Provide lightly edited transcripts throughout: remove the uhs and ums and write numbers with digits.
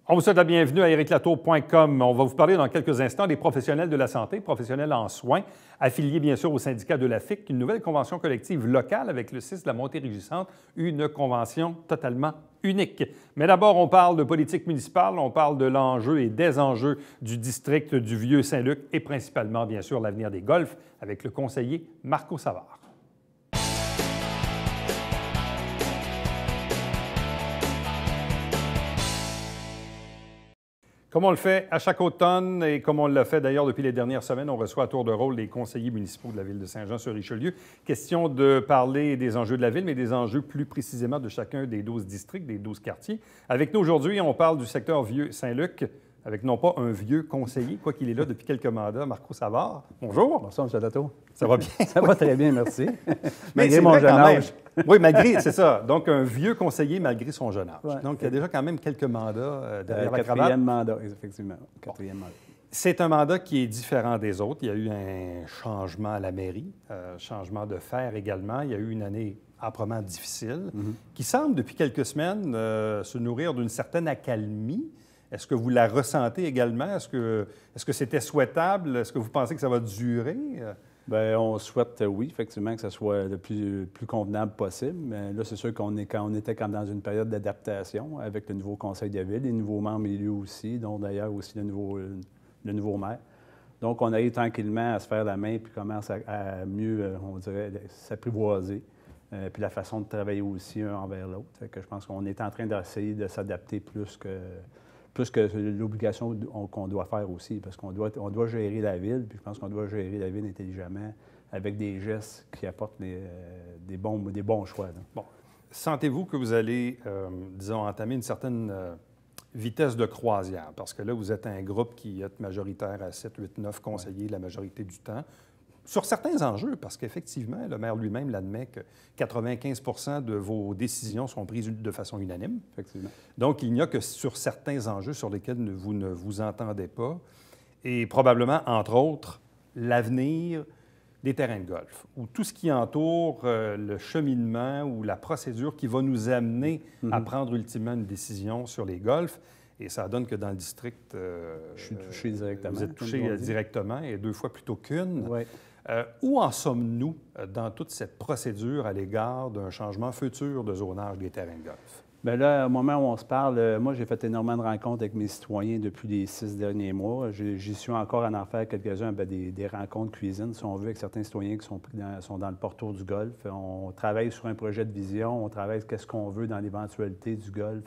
On vous souhaite la bienvenue à ericlatour.com. On va vous parler dans quelques instants des professionnels de la santé, professionnels en soins, affiliés bien sûr au syndicat de la FIC, une nouvelle convention collective locale avec le CIS de la Montérégie-Centre, une convention totalement unique. Mais d'abord, on parle de politique municipale, on parle de l'enjeu et des enjeux du district du Vieux-Saint-Luc et principalement bien sûr l'avenir des golfs avec le conseiller Marco Savard. Comme on le fait à chaque automne et comme on l'a fait d'ailleurs depuis les dernières semaines, on reçoit à tour de rôle les conseillers municipaux de la ville de Saint-Jean-sur-Richelieu. Question de parler des enjeux de la ville, mais des enjeux plus précisément de chacun des 12 districts, des 12 quartiers. Avec nous aujourd'hui, on parle du secteur Vieux-Saint-Luc, avec non pas un vieux conseiller, quoi qu'il est là depuis quelques mandats, Marco Savard. Bonjour. Bonsoir, M. Latour. Ça va bien? Ça va très bien, merci. Malgré mon jeune âge. Oui, malgré, c'est ça. Donc, un vieux conseiller malgré son jeune âge. Ouais. Donc, il y a déjà quand même quelques mandats derrière la cravate. Quatrième mandat, effectivement. Quatrième mandat. C'est un mandat qui est différent des autres. Il y a eu un changement à la mairie, changement de fer également. Il y a eu une année âprement difficile qui semble, depuis quelques semaines, se nourrir d'une certaine accalmie. Est-ce que vous la ressentez également? Est-ce que c'était souhaitable? Est-ce que vous pensez que ça va durer? Bien, on souhaite, oui, effectivement, que ce soit le plus convenable possible. Mais là, c'est sûr qu'on était quand dans une période d'adaptation avec le nouveau conseil de ville, les nouveaux membres élus aussi, dont d'ailleurs aussi le nouveau maire. Donc, on arrive tranquillement à se faire la main puis commence à mieux, on dirait, s'apprivoiser. Puis la façon de travailler aussi un envers l'autre. Je pense qu'on est en train d'essayer de s'adapter plus que l'obligation qu'on doit faire aussi, parce qu'on doit gérer la ville, puis je pense qu'on doit gérer la ville intelligemment avec des gestes qui apportent des bons choix. Là. Bon. Sentez-vous que vous allez, disons, entamer une certaine vitesse de croisière? Parce que là, vous êtes un groupe qui est majoritaire à 7, 8, 9 conseillers la majorité du temps. Sur certains enjeux, parce qu'effectivement, le maire lui-même l'admet que 95 % de vos décisions sont prises de façon unanime. Effectivement. Donc, il n'y a que sur certains enjeux sur lesquels vous ne vous entendez pas. Et probablement, entre autres, l'avenir des terrains de golf, ou tout ce qui entoure le cheminement ou la procédure qui va nous amener à prendre ultimement une décision sur les golfs. Et ça donne que dans le district, je suis touché directement. Vous êtes touché directement et 2 fois plutôt qu'une. Oui. Où en sommes-nous dans toute cette procédure à l'égard d'un changement futur de zonage des terrains de golf? Bien là, au moment où on se parle, moi, j'ai fait énormément de rencontres avec mes citoyens depuis les 6 derniers mois. J'y suis encore à en faire quelques-uns, des rencontres cuisine, si on veut, avec certains citoyens qui sont dans le pourtour du golf. On travaille sur un projet de vision, on travaille qu'est-ce qu'on veut dans l'éventualité du golf.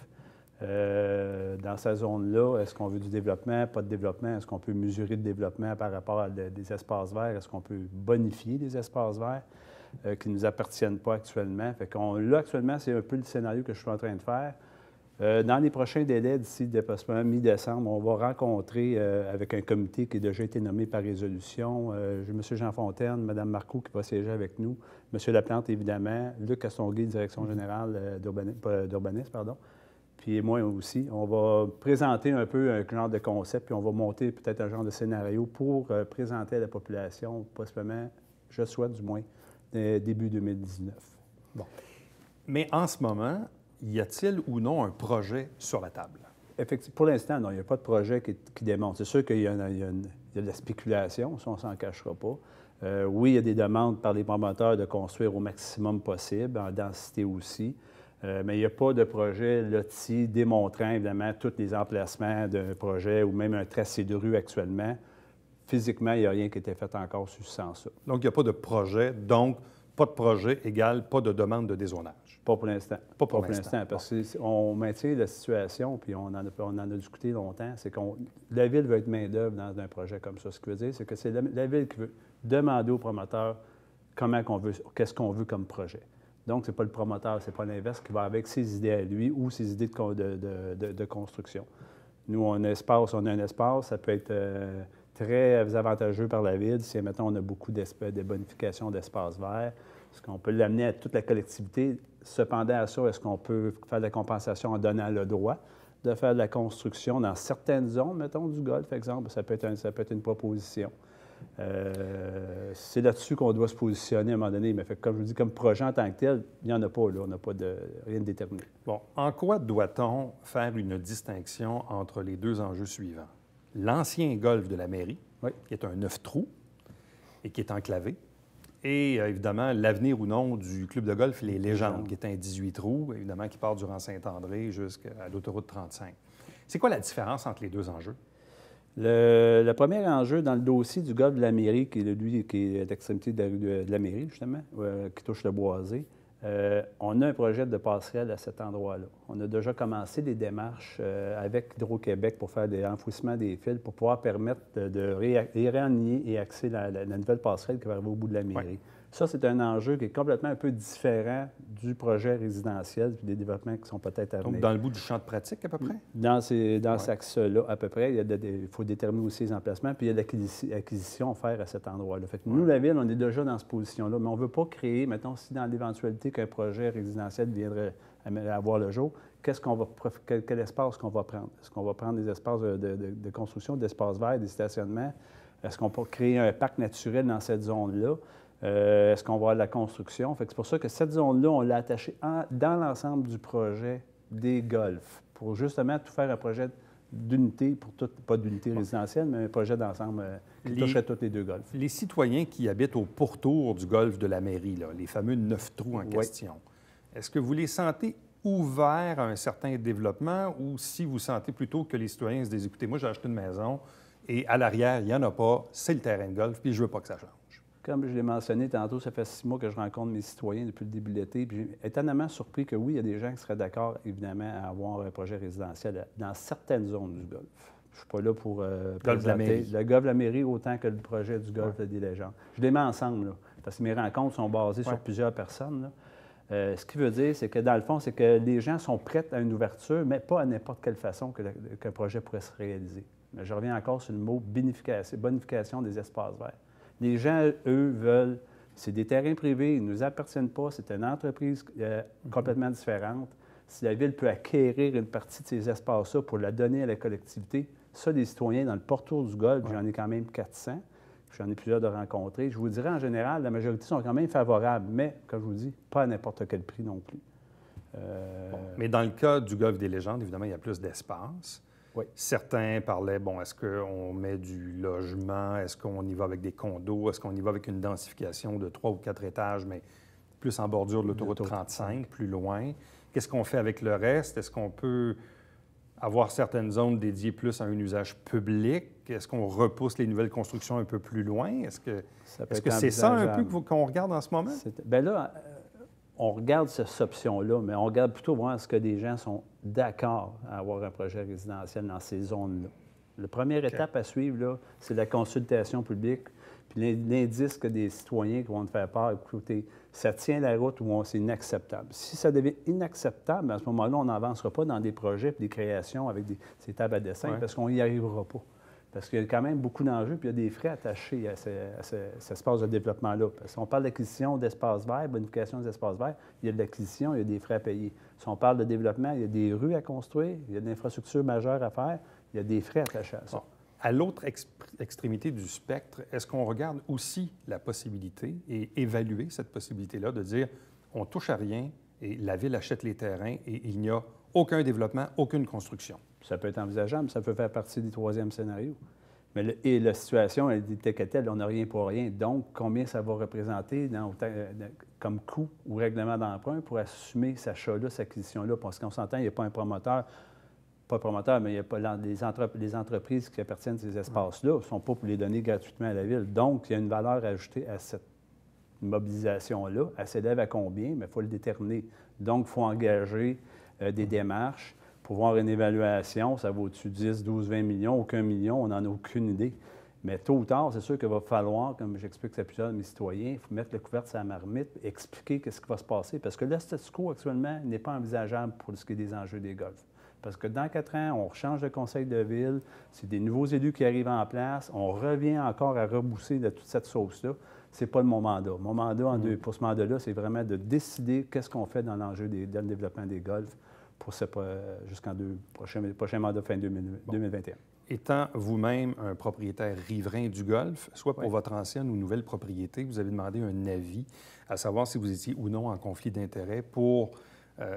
Dans sa zone-là, est-ce qu'on veut du développement, pas de développement? Est-ce qu'on peut mesurer le développement par rapport à des espaces verts? Est-ce qu'on peut bonifier des espaces verts qui ne nous appartiennent pas actuellement? Fait qu'on, là, actuellement, c'est un peu le scénario que je suis en train de faire. Dans les prochains délais, d'ici mi-décembre, on va rencontrer avec un comité qui a déjà été nommé par résolution. J'ai M. Jean Fontaine, Mme Marcoux qui va siéger avec nous, M. Laplante, évidemment, Luc Castonguay, direction générale d'urbanisme, pardon. Puis moi aussi, on va présenter un peu un genre de concept, puis on va monter peut-être un genre de scénario pour présenter à la population, possiblement, je souhaite du moins, début 2019. Bon. Mais en ce moment, y a-t-il ou non un projet sur la table? Effectivement, pour l'instant, non, il n'y a pas de projet qui démontre. C'est sûr qu'il y a de la spéculation, ça, on ne s'en cachera pas. Oui, il y a des demandes par les promoteurs de construire au maximum possible, en densité aussi. Mais il n'y a pas de projet loti démontrant, évidemment, tous les emplacements d'un projet ou même un tracé de rue actuellement. Physiquement, il n'y a rien qui a été fait encore sur ce sens-là. Donc, il n'y a pas de projet. Donc, pas de projet égale pas de demande de dézonage. Pas pour l'instant. Pas pour l'instant. Parce qu'on maintient la situation, puis on en a discuté longtemps, c'est que la Ville veut être main-d'œuvre dans un projet comme ça. Ce que je veux dire, c'est que c'est la Ville qui veut demander aux promoteurs qu'est-ce qu'on veut comme projet. Donc, ce n'est pas le promoteur, ce n'est pas l'inverse qui va avec ses idées à lui ou ses idées de construction. Nous, on a un espace, ça peut être très avantageux par la Ville si, mettons, on a beaucoup de bonification d'espaces verts. Est-ce qu'on peut l'amener à toute la collectivité? Cependant, à ça, est-ce qu'on peut faire de la compensation en donnant le droit de faire de la construction dans certaines zones, mettons, du golf, par exemple? Ça peut être une proposition. C'est là-dessus qu'on doit se positionner à un moment donné. Mais comme je vous dis, comme projet en tant que tel, il n'y en a pas, là. On n'a pas de rien de déterminé. Bon, en quoi doit-on faire une distinction entre les deux enjeux suivants? L'ancien golf de la mairie, qui est un 9 trous et qui est enclavé, et évidemment, l'avenir ou non du club de golf Les Légendes, qui est un 18 trous, évidemment, qui part du rang Saint-André jusqu'à l'autoroute 35. C'est quoi la différence entre les deux enjeux? Le premier enjeu dans le dossier du golf de la mairie, qui est à l'extrémité de la mairie, justement, qui touche le boisé, on a un projet de passerelle à cet endroit-là. On a déjà commencé des démarches avec Hydro-Québec pour faire des enfouissements des fils pour pouvoir permettre de réaligner et axer la nouvelle passerelle qui va arriver au bout de la mairie. Oui. Ça, c'est un enjeu qui est complètement un peu différent du projet résidentiel et des développements qui sont peut-être à venir. Donc, dans le bout du champ de pratique, à peu près? Dans cet axe-là, à peu près. Il faut déterminer aussi les emplacements, puis il y a de l'acquisition à faire à cet endroit-là. Fait que nous, la Ville, on est déjà dans cette position-là, mais on ne veut pas créer, mettons, si dans l'éventualité qu'un projet résidentiel viendrait à voir le jour, quel espace qu'on va prendre? Est-ce qu'on va prendre des espaces de construction, d'espaces verts, des stationnements? Est-ce qu'on peut créer un parc naturel dans cette zone-là? Est-ce qu'on va avoir de la construction? C'est pour ça que cette zone-là, on l'a attachée dans l'ensemble du projet des golfs, pour justement tout faire un projet d'unité, pas d'unité résidentielle, mais un projet d'ensemble qui toucherait tous les deux golfs. Les citoyens qui habitent au pourtour du golfe de la mairie, là, les fameux 9 trous en question, est-ce que vous les sentez ouverts à un certain développement ou si vous sentez plutôt que les citoyens se disent, écoutez, moi j'ai acheté une maison et à l'arrière, il n'y en a pas, c'est le terrain de golf, puis je ne veux pas que ça change? Comme je l'ai mentionné tantôt, ça fait 6 mois que je rencontre mes citoyens depuis le début de l'été. Puis j'ai étonnamment surpris que oui, il y a des gens qui seraient d'accord, évidemment, à avoir un projet résidentiel dans certaines zones du golfe. Je ne suis pas là pour présenter le golfe de la mairie autant que le projet du golfe des Légendes. Je les mets ensemble, là, parce que mes rencontres sont basées sur plusieurs personnes. Là. Ce qui veut dire, c'est que dans le fond, c'est que les gens sont prêts à une ouverture, mais pas à n'importe quelle façon qu'un projet pourrait se réaliser. Mais je reviens encore sur le mot bonification des espaces verts. Les gens, eux, veulent, c'est des terrains privés, ils ne nous appartiennent pas, c'est une entreprise complètement différente. Si la Ville peut acquérir une partie de ces espaces-là pour la donner à la collectivité, ça, les citoyens dans le pourtour du golfe, j'en ai quand même 400, j'en ai plusieurs de rencontrer. Je vous dirais, en général, la majorité sont quand même favorables, mais, comme je vous dis, pas à n'importe quel prix non plus. Mais dans le cas du golfe des Légendes, évidemment, il y a plus d'espace. Oui. Certains parlaient, bon, est-ce qu'on met du logement? Est-ce qu'on y va avec des condos? Est-ce qu'on y va avec une densification de 3 ou 4 étages, mais plus en bordure de l'autoroute 35, plus loin? Qu'est-ce qu'on fait avec le reste? Est-ce qu'on peut avoir certaines zones dédiées plus à un usage public? Est-ce qu'on repousse les nouvelles constructions un peu plus loin? Est-ce que c'est ça un peu qu'on regarde en ce moment? Bien là, on regarde cette option-là, mais on regarde plutôt voir est-ce que des gens sont d'accord à avoir un projet résidentiel dans ces zones-là. La première étape à suivre, là, c'est la consultation publique, puis l'indice que des citoyens qui vont te faire part, écoutez, ça tient la route ou c'est inacceptable. Si ça devient inacceptable, à ce moment-là, on n'avancera pas dans des projets et des créations avec ces tables à dessin parce qu'on n'y arrivera pas. Parce qu'il y a quand même beaucoup d'enjeux, puis il y a des frais attachés à cet espace de développement-là. Parce qu'on parle d'acquisition d'espaces verts, bonification des espaces verts, il y a de l'acquisition, il y a des frais à payer. Si on parle de développement, il y a des rues à construire, il y a de l'infrastructure majeure à faire, il y a des frais attachés à ça. Bon. À l'autre extrémité du spectre, est-ce qu'on regarde aussi la possibilité et évaluer cette possibilité-là de dire on touche à rien et la Ville achète les terrains et il n'y a aucun développement, aucune construction? Ça peut être envisageable, ça peut faire partie du troisième scénario. Mais la situation, elle dit que telle, on n'a rien pour rien. Donc, combien ça va représenter comme coût ou règlement d'emprunt pour assumer cet achat-là, cette acquisition-là? Parce qu'on s'entend, il n'y a pas un promoteur, mais il n'y a pas les entreprises qui appartiennent à ces espaces-là ne sont pas pour les donner gratuitement à la Ville. Donc, il y a une valeur ajoutée à cette mobilisation-là. Elle s'élève à combien? Mais il faut le déterminer. Donc, il faut engager des démarches. Pour voir une évaluation, ça vaut au-dessus de 10, 12, 20 millions, aucun million, on n'en a aucune idée. Mais tôt ou tard, c'est sûr qu'il va falloir, comme j'explique à plusieurs de mes citoyens, il faut mettre le couvercle sur la marmite, expliquer ce qui va se passer. Parce que le statu quo actuellement n'est pas envisageable pour ce qui est des enjeux des golfs. Parce que dans 4 ans, on change de conseil de ville, c'est des nouveaux élus qui arrivent en place, on revient encore à rebousser de toute cette sauce-là. Ce n'est pas mon mandat. Mon mandat pour ce mandat-là, c'est vraiment de décider qu'est-ce qu'on fait dans l'enjeu dans le développement des golfs pour jusqu'en prochain mandat fin 2021. étant vous-même un propriétaire riverain du Golfe, soit pour votre ancienne ou nouvelle propriété, vous avez demandé un avis à savoir si vous étiez ou non en conflit d'intérêts pour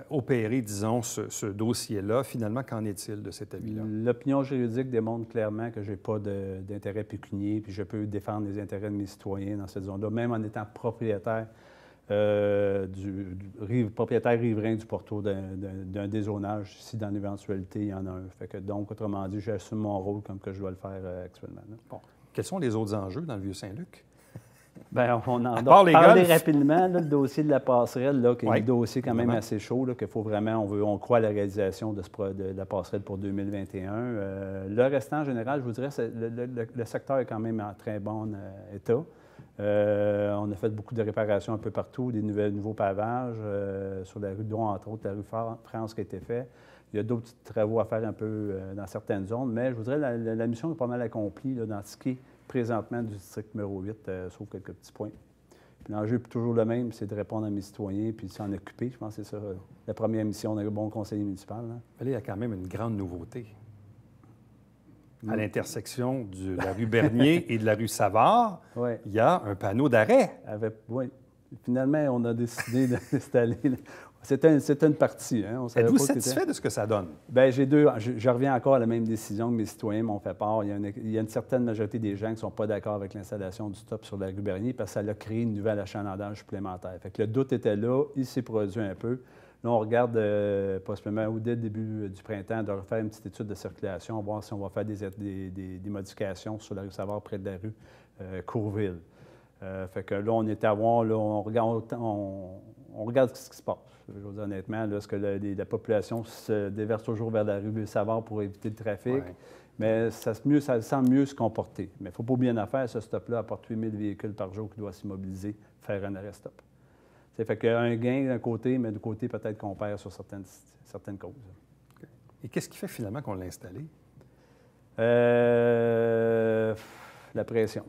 opérer, disons, ce dossier-là. Finalement, qu'en est-il de cet avis-là? L'opinion juridique démontre clairement que je n'ai pas d'intérêt pécunier, puis je peux défendre les intérêts de mes citoyens dans cette zone-là, même en étant propriétaire propriétaire riverain du pourtour d'un dézonage, si dans l'éventualité, il y en a un. Fait que, donc, autrement dit, j'assume mon rôle comme que je dois le faire actuellement. Là. Bon. Quels sont les autres enjeux dans le Vieux-Saint-Luc? Bien, on en a parlé rapidement, là, le dossier de la passerelle, là, qui est un dossier quand même assez chaud, qu'il faut vraiment, on croit à la réalisation de la passerelle pour 2021. Le restant, en général, je vous dirais, le secteur est quand même en très bon état. On a fait beaucoup de réparations un peu partout, des nouveaux pavages sur la rue Drouin, entre autres, la rue France qui a été fait. Il y a d'autres petits travaux à faire un peu dans certaines zones, mais je vous dirais la mission est pas mal accomplie là, dans ce qui est présentement du district numéro 8, sauf quelques petits points. L'enjeu est toujours le même, c'est de répondre à mes citoyens puis de s'en occuper. Je pense que c'est ça la première mission d'un bon conseiller municipal. Là. Il y a quand même une grande nouveauté. À l'intersection de la rue Bernier et de la rue Savard, il y a un panneau d'arrêt. Oui. Finalement, on a décidé d'installer... C'était une partie. Hein? Êtes-vous satisfait de ce que ça donne? Bien, je reviens encore à la même décision que mes citoyens m'ont fait part. Il y a une certaine majorité des gens qui ne sont pas d'accord avec l'installation du stop sur la rue Bernier parce que ça a créé une nouvelle achalandage supplémentaire. Fait que le doute était là, il s'est produit un peu. Là, on regarde possiblement ou dès le début du printemps de refaire une petite étude de circulation, voir si on va faire des modifications sur la rue Savard près de la rue Courville. Fait que là, on est à voir, là, on regarde ce qui se passe. Je veux dire, honnêtement, là, est-ce que la population se déverse toujours vers la rue Savard pour éviter le trafic? Mais ça semble mieux se comporter. Mais il ne faut pas oublier une affaire, ce stop-là apporte 8 000 véhicules par jour qui doivent s'immobiliser, faire un arrêt-stop. Ça fait qu'un gain d'un côté, mais du côté, peut-être qu'on perd sur certaines causes. Okay. Et qu'est-ce qui fait finalement qu'on l'a installé? La pression.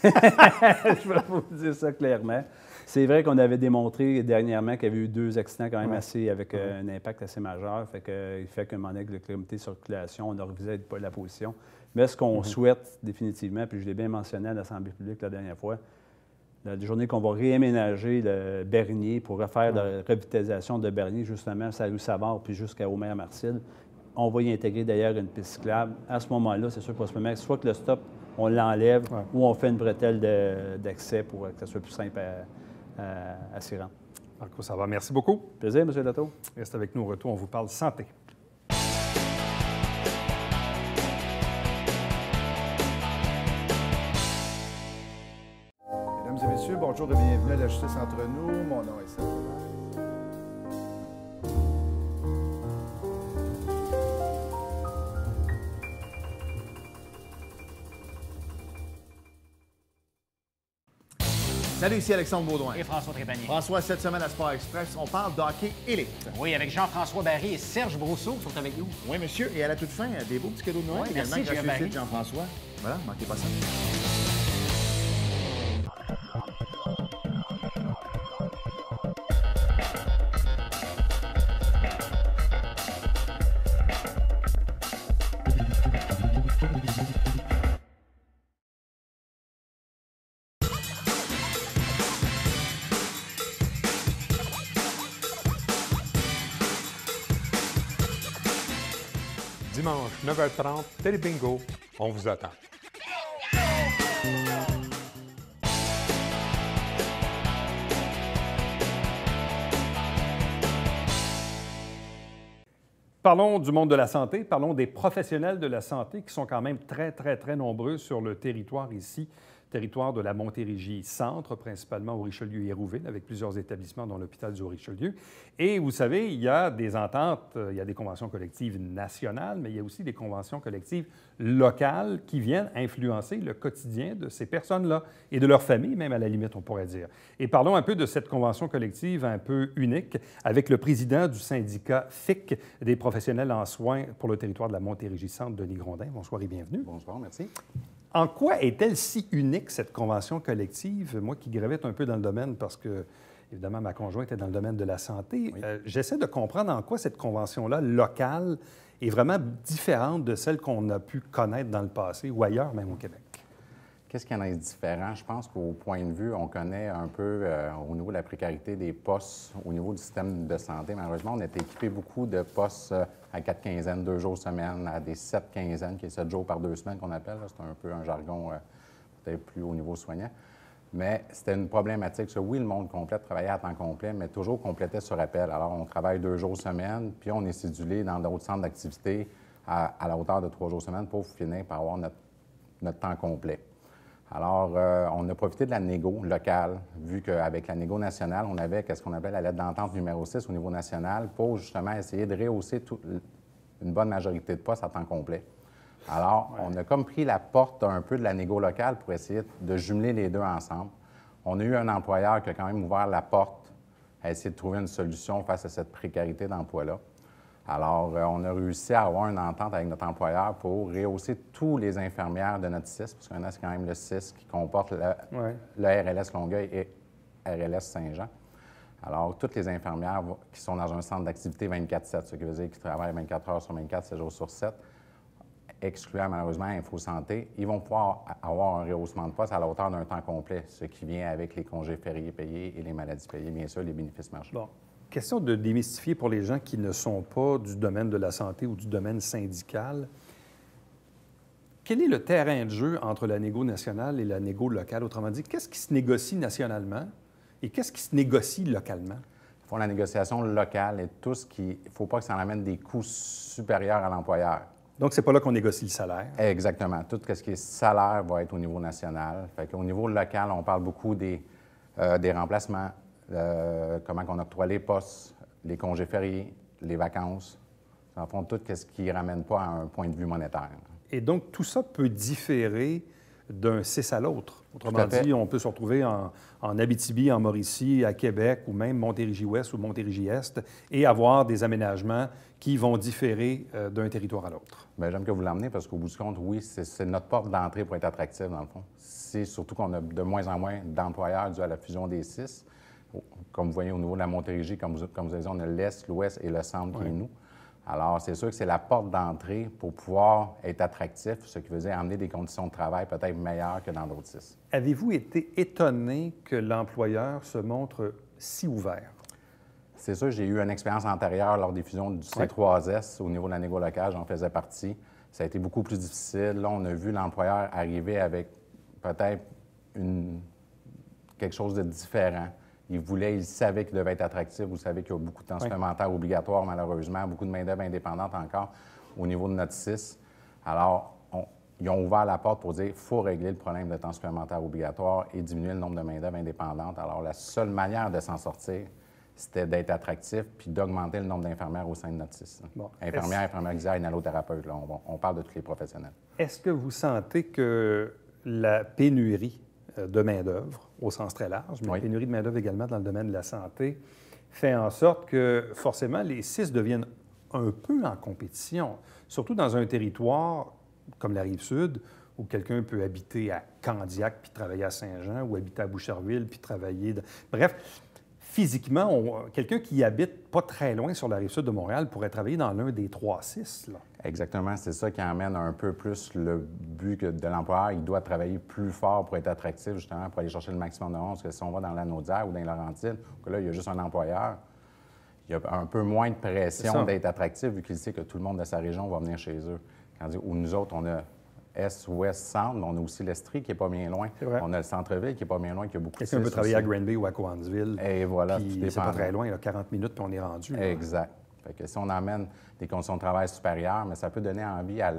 Je vais vous dire ça clairement. C'est vrai qu'on avait démontré dernièrement qu'il y avait eu 2 accidents quand même avec un impact assez majeur. Il fait qu'un moment donné, avec le comité de circulation, on a revisé la position. Mais ce qu'on souhaite définitivement, puis je l'ai bien mentionné à l'Assemblée publique la dernière fois, la journée qu'on va réaménager le Bernier pour refaire la revitalisation de Bernier, justement, sur la rue Savard puis jusqu'à Omer-Marcille, on va y intégrer d'ailleurs une piste cyclable. À ce moment-là, c'est sûr que soit que le stop, on l'enlève ou on fait une bretelle d'accès pour que ça soit plus simple à s'y rendre. Marco Savard, merci beaucoup. Plaisir, M. Dato. Reste avec nous au retour, on vous parle santé. Mesdames et messieurs, bonjour et bienvenue à la Justice entre nous. Mon nom est Serge. Salut, ici Alexandre Baudouin. Et François Trépanier. François, cette semaine à Sport Express, on parle d'hockey élite. Oui, avec Jean-François Barry et Serge Brousseau qui sont avec nous. Oui, monsieur. Et à la toute fin, des beaux petits cadeaux de Noël. Oui, également, merci, grâce au Jean-François. Voilà, manquez pas ça. Dimanche, 9h30, Télé Bingo, on vous attend. Parlons du monde de la santé, parlons des professionnels de la santé qui sont quand même très, très, très nombreux sur le territoire ici, territoire de la Montérégie-Centre, principalement au Richelieu-Hérouville, avec plusieurs établissements dont l'hôpital du Richelieu. Et vous savez, il y a des ententes, il y a des conventions collectives nationales, mais il y a aussi des conventions collectives locales qui viennent influencer le quotidien de ces personnes-là et de leurs familles, même à la limite, on pourrait dire. Et parlons un peu de cette convention collective un peu unique avec le président du syndicat FIC des professionnels en soins pour le territoire de la Montérégie-Centre, Denis Grondin. Bonsoir et bienvenue. Bonsoir, merci. En quoi est-elle si unique, cette convention collective? Moi qui gravite un peu dans le domaine parce qu'il Évidemment, ma conjointe est dans le domaine de la santé. Oui. J'essaie de comprendre en quoi cette convention-là, locale, est vraiment différente de celle qu'on a pu connaître dans le passé ou ailleurs, même au Québec. Qu'est-ce qu'il y en a de différent? Je pense qu'au point de vue, on connaît un peu au niveau de la précarité des postes, au niveau du système de santé. Malheureusement, on a équipé beaucoup de postes à 4 quinzaines, 2 jours semaine, à des 7 quinzaines, qui est 7 jours par 2 semaines qu'on appelle. C'est un peu un jargon peut-être plus au niveau soignant. Mais c'était une problématique. Oui, le monde complet travaillait à temps complet, mais toujours complétait sur appel. Alors, on travaille 2 jours semaine, puis on est cédulé dans d'autres centres d'activité à la hauteur de 3 jours semaine pour finir par avoir notre temps complet. Alors, on a profité de la négo locale, vu qu'avec la négo nationale, on avait ce qu'on appelle la lettre d'entente numéro 6 au niveau national pour justement essayer de rehausser une bonne majorité de postes à temps complet. Alors, on a comme pris la porte un peu de la négo locale pour essayer de jumeler les deux ensemble. On a eu un employeur qui a quand même ouvert la porte à essayer de trouver une solution face à cette précarité d'emploi-là. Alors, on a réussi à avoir une entente avec notre employeur pour rehausser tous les infirmières de notre CIS, parce qu'on a c'est quand même le CIS qui comporte le RLS Longueuil et RLS Saint-Jean. Alors, toutes les infirmières qui sont dans un centre d'activité 24/7, ce qui veut dire qu'ils travaillent 24 heures sur 24, 7 jours sur 7, excluant malheureusement InfoSanté, ils vont pouvoir avoir un rehaussement de poste à la hauteur d'un temps complet, ce qui vient avec les congés fériés payés et les maladies payées, bien sûr, les bénéfices marchés. Bon. Question de démystifier pour les gens qui ne sont pas du domaine de la santé ou du domaine syndical. Quel est le terrain de jeu entre la négo nationale et la négo locale? Autrement dit, qu'est-ce qui se négocie nationalement et qu'est-ce qui se négocie localement? Ils font la négociation locale et tout ce qui... Il ne faut pas que ça en amène des coûts supérieurs à l'employeur. Donc, c'est pas là qu'on négocie le salaire? Exactement. Tout ce qui est salaire va être au niveau national. Fait qu'au niveau local, on parle beaucoup des remplacements, comment on octroie les postes, les congés fériés, les vacances. En fond, tout ce qui ne ramène pas à un point de vue monétaire. Et donc, tout ça peut différer d'un CIS à l'autre. Autrement dit, on peut se retrouver en Abitibi, en Mauricie, à Québec, ou même Montérégie-Ouest ou Montérégie-Est, et avoir des aménagements qui vont différer d'un territoire à l'autre. Bien, j'aime que vous l'emmenez parce qu'au bout du compte, oui, c'est notre porte d'entrée pour être attractif, dans le fond. C'est surtout qu'on a de moins en moins d'employeurs dû à la fusion des CIS. Comme vous voyez, au niveau de la Montérégie, comme vous avez dit, on a l'Est, l'Ouest et le Centre qui est nous. Alors, c'est sûr que c'est la porte d'entrée pour pouvoir être attractif, ce qui veut dire amener des conditions de travail peut-être meilleures que dans d'autres CIS. Avez-vous été étonné que l'employeur se montre si ouvert? C'est sûr, j'ai eu une expérience antérieure lors des fusions du C3S au niveau de la négo locale, j'en faisais partie. Ça a été beaucoup plus difficile. Là, on a vu l'employeur arriver avec peut-être quelque chose de différent. Il savait qu'il devait être attractif. Vous savez qu'il y a beaucoup de temps supplémentaire obligatoire, malheureusement, beaucoup de main-d'œuvre indépendante encore au niveau de notre CIS. Alors, ils ont ouvert la porte pour dire qu'il faut régler le problème de temps supplémentaire obligatoire et diminuer le nombre de main-d'œuvre indépendante. Alors, la seule manière de s'en sortir, c'était d'être attractif puis d'augmenter le nombre d'infirmières au sein de notre CIS. Bon. Infirmières, infirmières exercères et allothérapeutes, là, on parle de tous les professionnels. Est-ce que vous sentez que la pénurie de main-d'œuvre, au sens très large, mais la pénurie de main-d'œuvre également dans le domaine de la santé, fait en sorte que, forcément, les CIS deviennent un peu en compétition, surtout dans un territoire comme la Rive-Sud, où quelqu'un peut habiter à Candiac puis travailler à Saint-Jean, ou habiter à Boucherville puis travailler... Bref, physiquement, quelqu'un qui habite pas très loin sur la Rive-Sud de Montréal pourrait travailler dans l'un des 3 CIS, là. Exactement. C'est ça qui amène un peu plus le but de l'employeur. Il doit travailler plus fort pour être attractif, justement, pour aller chercher le maximum de monde. Parce que si on va dans la Naudière ou dans les Laurentides, où là, il y a juste un employeur, il y a un peu moins de pression d'être attractif, vu qu'il sait que tout le monde de sa région va venir chez eux. Où nous autres, on a Est, Ouest, Centre, mais on a aussi l'Estrie qui n'est pas bien loin. On a le centre-ville qui n'est pas bien loin, qui a beaucoup de CIS. Quelqu'un peut travailler à Granby ou à Cowansville. Et voilà, puis c'est pas très loin, il y a 40 minutes, puis on est rendu. Exact. Fait que si on amène des conditions de travail supérieures, mais ça peut donner envie à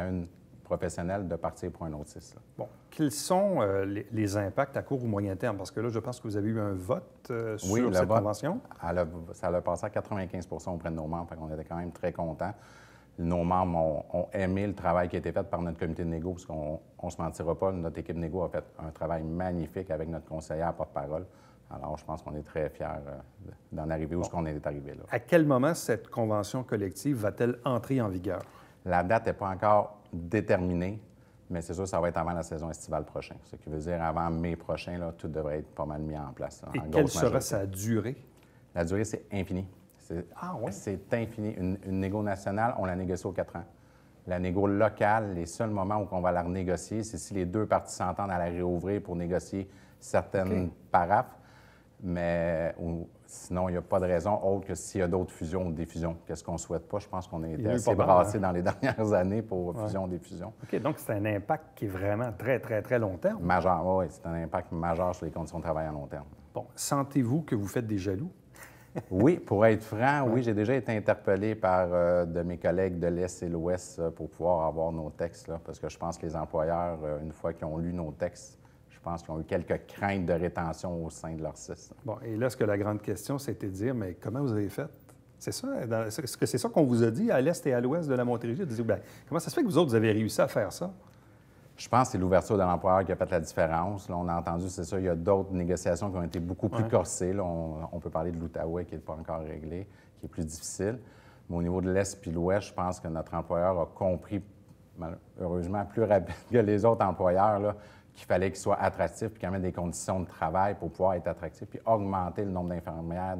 une professionnelle de partir pour un autre CIS. Bon. Quels sont les impacts à court ou moyen terme? Parce que là, je pense que vous avez eu un vote sur cette convention. Ça a passé à 95 auprès de nos membres, fait qu'on était quand même très contents. Nos membres ont aimé le travail qui a été fait par notre comité de négo, parce qu'on ne se mentira pas, notre équipe négo a fait un travail magnifique avec notre conseillère porte-parole. Alors, je pense qu'on est très fiers d'en arriver où on est arrivé là. À quel moment cette convention collective va-t-elle entrer en vigueur? La date n'est pas encore déterminée, Mais c'est sûr que ça va être avant la saison estivale prochaine. Ce qui veut dire avant mai prochain, là, tout devrait être pas mal mis en place. Là, Et en quelle grosse sera majorité. sa durée? La durée, c'est infini. Oui? C'est infini. Une négo nationale, on la négocie aux 4 ans. La négo locale, les seuls moments où on va la renégocier, c'est si les deux parties s'entendent à la réouvrir pour négocier certaines paraphes. Mais sinon, il n'y a pas de raison autre que s'il y a d'autres fusions ou défusions. Qu'est-ce qu'on ne souhaite pas? Je pense qu'on a été assez brassés dans les dernières années pour fusion, défusion. OK, donc c'est un impact qui est vraiment très, très, très long terme. Majeur, oui, c'est un impact majeur sur les conditions de travail à long terme. Bon, sentez-vous que vous faites des jaloux? Oui, pour être franc, oui, j'ai déjà été interpellé par de mes collègues de l'Est et l'Ouest pour pouvoir avoir nos textes, là, parce que je pense que les employeurs, une fois qu'ils ont lu nos textes, je pense qu'ils ont eu quelques craintes de rétention au sein de leur système. Bon, et là, ce que la grande question, c'était de dire, mais comment vous avez fait? C'est ça? Est-ce que c'est ça qu'on vous a dit à l'Est et à l'Ouest de la Montérégie? De dire, bien, comment ça se fait que vous autres, vous avez réussi à faire ça? Je pense que c'est l'ouverture de l'employeur qui a fait la différence. Là, on a entendu, c'est ça, il y a d'autres négociations qui ont été beaucoup plus corsées. Là, on peut parler de l'Outaouais qui n'est pas encore réglé, qui est plus difficile. Mais au niveau de l'Est puis l'Ouest, je pense que notre employeur a compris, heureusement, plus rapide que les autres employeurs, là, qu'il fallait qu'il soit attractif puis qu'il y ait des conditions de travail pour pouvoir être attractif puis augmenter le nombre d'infirmières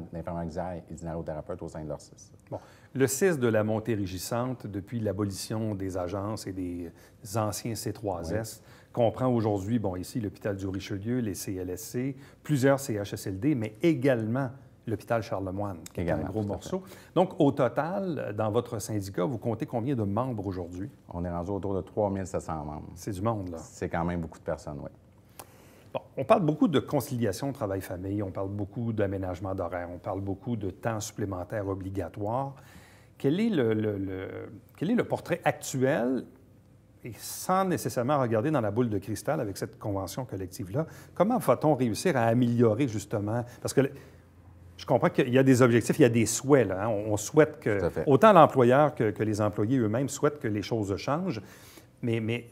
et d'inhalothérapeutes au sein de leur système. Bon. Le CIS de la Montérégie-Centre, depuis l'abolition des agences et des anciens C3S, comprend aujourd'hui, bon, ici, l'hôpital du Richelieu, les CLSC, plusieurs CHSLD, mais également l'hôpital Charlemagne, qui est un gros morceau. Donc, au total, dans votre syndicat, vous comptez combien de membres aujourd'hui? On est rendu autour de 3 700 membres. C'est du monde, là. C'est quand même beaucoup de personnes, oui. Bon, on parle beaucoup de conciliation travail-famille, on parle beaucoup d'aménagement d'horaire, on parle beaucoup de temps supplémentaire obligatoire. Quel est le portrait actuel, et sans nécessairement regarder dans la boule de cristal avec cette convention collective-là, comment va-t-on réussir à améliorer justement? Parce que je comprends qu'il y a des objectifs, il y a des souhaits. Là, hein? On souhaite que, autant l'employeur que les employés eux-mêmes souhaitent que les choses changent, mais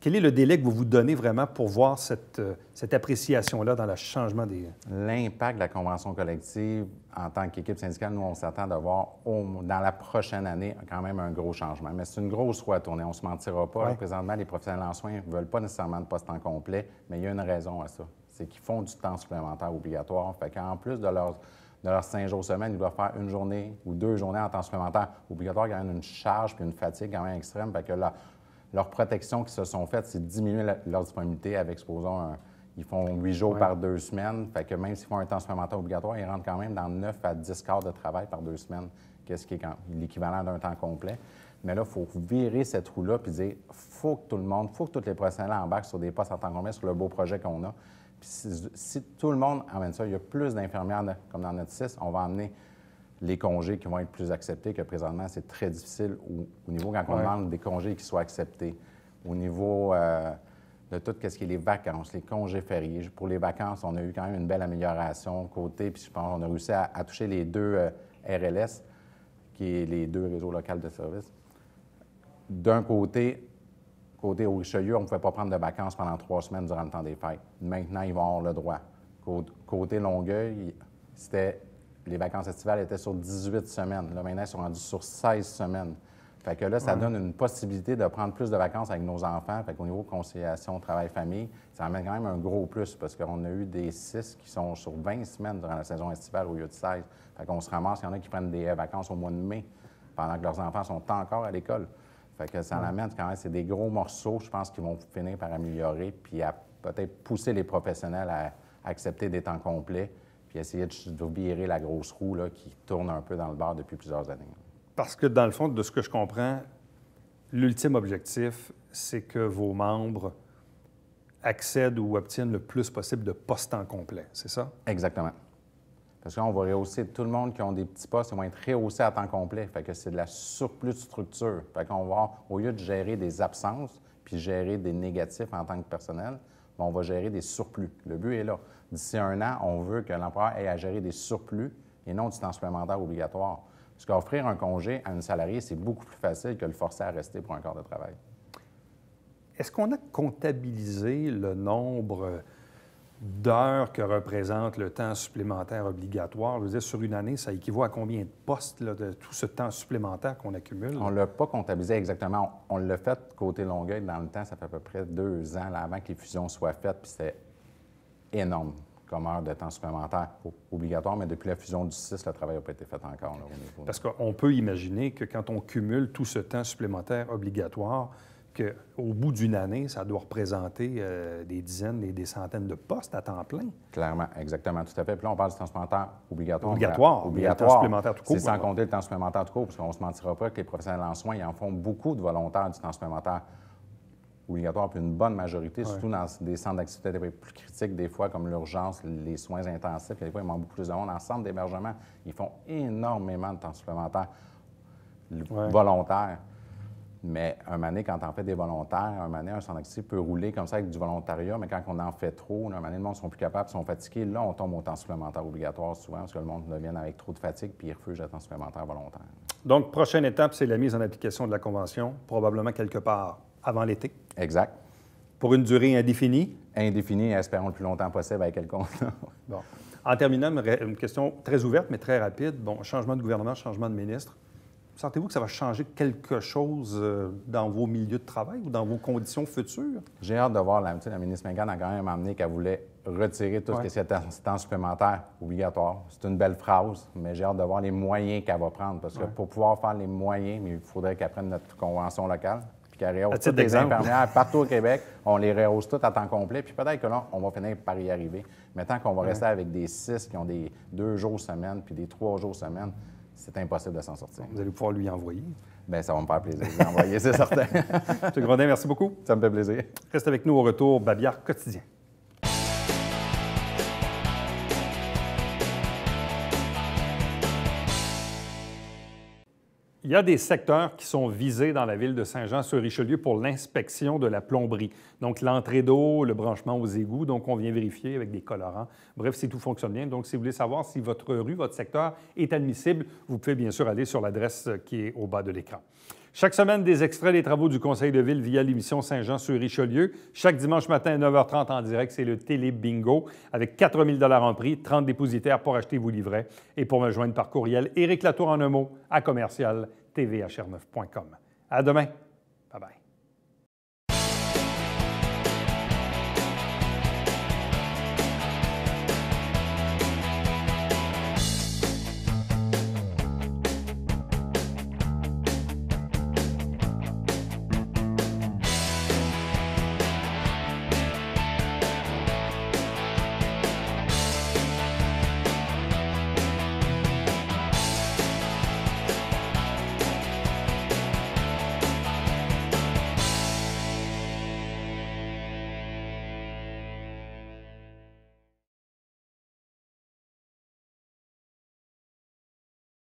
quel est le délai que vous vous donnez vraiment pour voir cette appréciation-là dans le changement des... L'impact de la convention collective, en tant qu'équipe syndicale, nous, on s'attend de voir dans la prochaine année quand même un gros changement. Mais c'est une grosse roue à tourner, on ne se mentira pas. Ouais. Présentement, les professionnels en soins ne veulent pas nécessairement de poste en complet, mais il y a une raison à ça. C'est qu'ils font du temps supplémentaire obligatoire. Fait qu'en plus de leurs 5 jours semaine, ils doivent faire une journée ou 2 journées en temps supplémentaire obligatoire, quand même une charge puis une fatigue quand même extrême. Fait que leur protection qui se sont faites, c'est de diminuer leur disponibilité avec, supposons, ils font 8 jours par 2 semaines. Fait que même s'ils font un temps supplémentaire obligatoire, ils rentrent quand même dans 9 à 10 quarts de travail par 2 semaines, qu'est-ce qui est l'équivalent d'un temps complet. Mais là, il faut virer cette roue-là puis dire, faut que tout le monde, faut que tous les professionnels embarquent sur des postes en temps complet, sur le beau projet qu'on a. Puis si tout le monde amène ça, il y a plus d'infirmières comme dans notre CIS, on va emmener les congés qui vont être plus acceptés que présentement, c'est très difficile au niveau quand on demande des congés qui soient acceptés. Au niveau de tout ce qui est les vacances, les congés fériés. Pour les vacances, on a eu quand même une belle amélioration côté, puis je pense qu'on a réussi à toucher les 2 RLS, qui est les 2 réseaux locaux de services. D'un côté au Richelieu, on ne pouvait pas prendre de vacances pendant 3 semaines durant le temps des fêtes. Maintenant, ils vont avoir le droit. Côté Longueuil, les vacances estivales étaient sur 18 semaines. Là, maintenant, ils sont rendus sur 16 semaines. Fait que là, ça donne une possibilité de prendre plus de vacances avec nos enfants. Fait qu'au niveau conciliation, travail-famille, ça amène quand même un gros plus parce qu'on a eu des 6 qui sont sur 20 semaines durant la saison estivale au lieu de 16. Fait qu'on se ramasse, il y en a qui prennent des vacances au mois de mai pendant que leurs enfants sont encore à l'école. Fait que ça amène quand même, c'est des gros morceaux, je pense, qui vont finir par améliorer puis à peut-être pousser les professionnels à accepter des temps complets puis essayer de virer la grosse roue là, qui tourne un peu dans le bar depuis plusieurs années. Parce que, dans le fond, de ce que je comprends, l'ultime objectif, c'est que vos membres accèdent ou obtiennent le plus possible de postes en complet, c'est ça? Exactement. Parce qu'on va rehausser tout le monde qui ont des petits postes, ils vont être rehaussés à temps complet. Fait que c'est de la surplus de structure. Fait qu'on va, au lieu de gérer des absences puis gérer des négatifs en tant que personnel, on va gérer des surplus. Le but est là. D'ici 1 an, on veut que l'employeur ait à gérer des surplus et non du temps supplémentaire obligatoire. Parce qu'offrir un congé à une salariée, c'est beaucoup plus facile que le forcer à rester pour un quart de travail. Est-ce qu'on a comptabilisé le nombre d'heures que représente le temps supplémentaire obligatoire? Je veux dire, sur une année, ça équivaut à combien de postes là, de tout ce temps supplémentaire qu'on accumule? On ne l'a pas comptabilisé exactement. On l'a fait côté Longueuil dans le temps, ça fait à peu près 2 ans là, avant que les fusions soient faites, puis c'était énorme comme heure de temps supplémentaire obligatoire, mais depuis la fusion du 6, le travail n'a pas été fait encore là, au niveau. Parce qu'on peut imaginer que quand on cumule tout ce temps supplémentaire obligatoire, qu'au bout d'une année, ça doit représenter des dizaines et des centaines de postes à temps plein. Clairement, exactement, tout à fait. Puis là, on parle du temps supplémentaire obligatoire. Obligatoire. Obligatoire. Le temps supplémentaire tout court. C'est sans compter le temps supplémentaire tout court, parce qu'on ne se mentira pas que les professionnels en soins, ils en font beaucoup de volontaires du temps supplémentaire obligatoire, puis une bonne majorité, surtout dans des centres d'activité plus critiques, des fois, comme l'urgence, les soins intensifs, des fois, ils manquent beaucoup plus de monde. En centre d'hébergement, ils font énormément de temps supplémentaire volontaire. Mais un moment donné, quand on fait des volontaires, un moment donné, un centre d'activité peut rouler comme ça avec du volontariat, mais quand on en fait trop, un moment donné, le monde ne sont plus capables, ils sont fatigués. Là, on tombe au temps supplémentaire obligatoire souvent, parce que le monde devient avec trop de fatigue, puis il refuse le temps supplémentaire volontaire. Donc, prochaine étape, c'est la mise en application de la Convention, probablement quelque part avant l'été. Exact. Pour une durée indéfinie? Indéfinie, espérons le plus longtemps possible avec quel compte. Bon. En terminant, une question très ouverte, mais très rapide. Bon, changement de gouvernement, changement de ministre. Sentez-vous que ça va changer quelque chose dans vos milieux de travail ou dans vos conditions futures? J'ai hâte de voir, la ministre Megan a quand même amené qu'elle voulait retirer tout ce qui est temps supplémentaire obligatoire. C'est une belle phrase, mais j'ai hâte de voir les moyens qu'elle va prendre. Parce que pour pouvoir faire les moyens, il faudrait qu'elle prenne notre convention locale, puis qu'elle rehausse toutes les infirmières partout au Québec. On les rehausse toutes à temps complet, puis peut-être que là, on va finir par y arriver. Mais tant qu'on va rester avec des 6 qui ont des 2 jours semaine, puis des 3 jours semaine, c'est impossible de s'en sortir. Vous allez pouvoir lui envoyer. Bien, ça va me faire plaisir de lui envoyer, c'est certain. M. Grondin, merci beaucoup. Ça me fait plaisir. Reste avec nous au retour, Babillard Quotidien. Il y a des secteurs qui sont visés dans la ville de Saint-Jean-sur-Richelieu pour l'inspection de la plomberie. Donc, l'entrée d'eau, le branchement aux égouts. Donc, on vient vérifier avec des colorants. Bref, si tout fonctionne bien. Donc, si vous voulez savoir si votre rue, votre secteur est admissible, vous pouvez bien sûr aller sur l'adresse qui est au bas de l'écran. Chaque semaine, des extraits des travaux du Conseil de ville via l'émission Saint-Jean-sur-Richelieu. Chaque dimanche matin à 9h30 en direct, c'est le Télé Bingo avec 4 000 en prix, 30 dépositaires pour acheter vos livrets. Et pour me joindre par courriel, Éric Latour en un mot à commercial tvhr9.com. À demain. Bye bye.